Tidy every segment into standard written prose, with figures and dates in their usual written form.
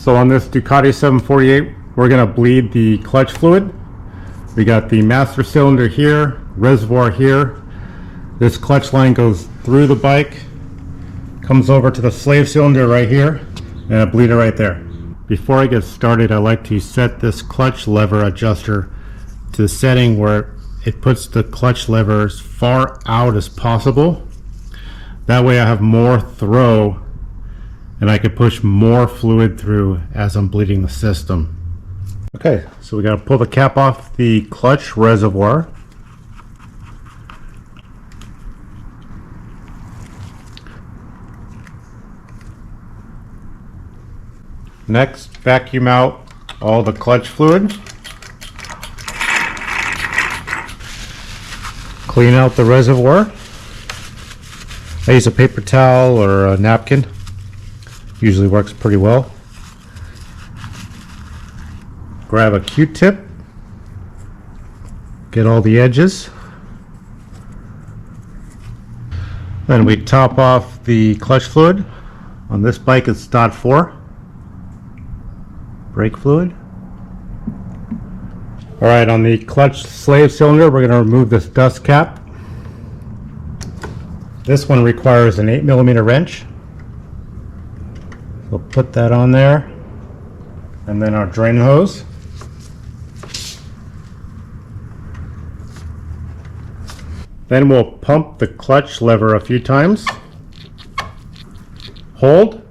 So on this Ducati 748, we're going to bleed the clutch fluid. We got the master cylinder here, reservoir here. This clutch line goes through the bike, comes over to the slave cylinder right here, and a bleeder right there. Before I get started, I like to set this clutch lever adjuster to the setting where it puts the clutch lever as far out as possible. That way I have more throw and I can push more fluid through as I'm bleeding the system. Okay, so we got to pull the cap off the clutch reservoir. Next, vacuum out all the clutch fluid. Clean out the reservoir. I use a paper towel or a napkin. Usually works pretty well. Grab a Q-tip. Get all the edges. Then we top off the clutch fluid. On this bike it's .4. Brake fluid. Alright, on the clutch slave cylinder we're going to remove this dust cap. This one requires an 8mm wrench. We'll put that on there. And then our drain hose. Then we'll pump the clutch lever a few times. Hold.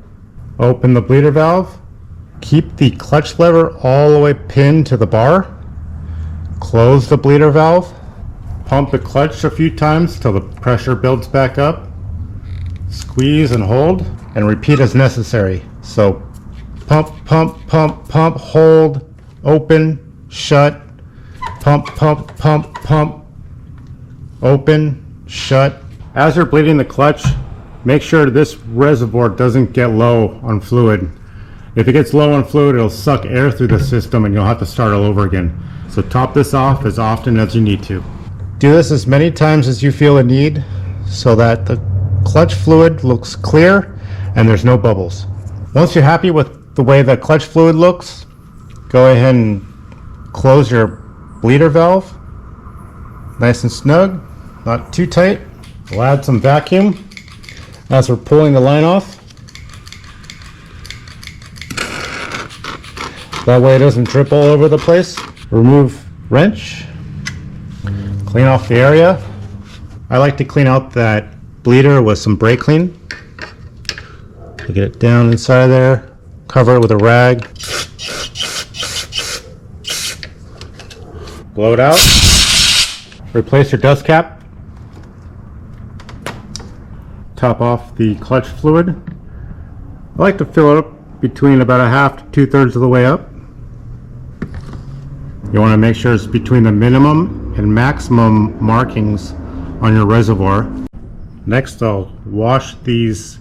Open the bleeder valve. Keep the clutch lever all the way pinned to the bar. Close the bleeder valve. Pump the clutch a few times till the pressure builds back up. Squeeze and hold, and repeat as necessary. So pump, pump, pump, pump, hold, open, shut, pump, pump, pump, pump, open, shut. As you're bleeding the clutch, make sure this reservoir doesn't get low on fluid. If it gets low on fluid, it'll suck air through the system and you'll have to start all over again. So top this off as often as you need to. Do this as many times as you feel a need so that the clutch fluid looks clear and there's no bubbles. Once you're happy with the way the clutch fluid looks, go ahead and close your bleeder valve. Nice and snug, not too tight. We'll add some vacuum as we're pulling the line off. That way it doesn't drip all over the place. Remove wrench. Clean off the area. I like to clean out that bleeder with some brake clean. Get it down inside there. Cover it with a rag. Blow it out. Replace your dust cap. Top off the clutch fluid. I like to fill it up between about a half to 2/3 of the way up. You want to make sure it's between the minimum and maximum markings on your reservoir. Next, I'll wash these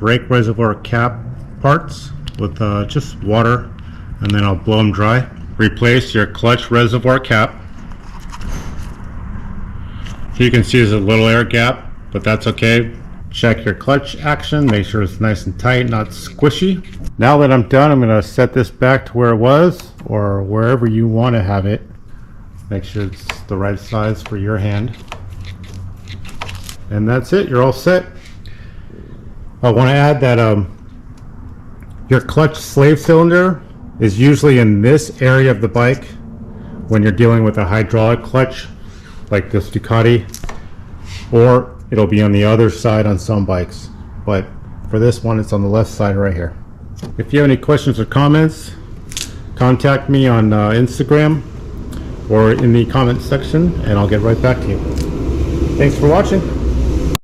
brake reservoir cap parts with just water, and then I'll blow them dry. Replace your clutch reservoir cap. Here you can see there's a little air gap, but that's okay. Check your clutch action, make sure it's nice and tight, not squishy. Now that I'm done, I'm going to set this back to where it was, or wherever you want to have it. Make sure it's the right size for your hand. And that's it, you're all set. I want to add that your clutch slave cylinder is usually in this area of the bike when you're dealing with a hydraulic clutch like this Ducati, or it'll be on the other side on some bikes, but for this one it's on the left side right here. If you have any questions or comments, contact me on Instagram or in the comment section and I'll get right back to you. Thanks for watching.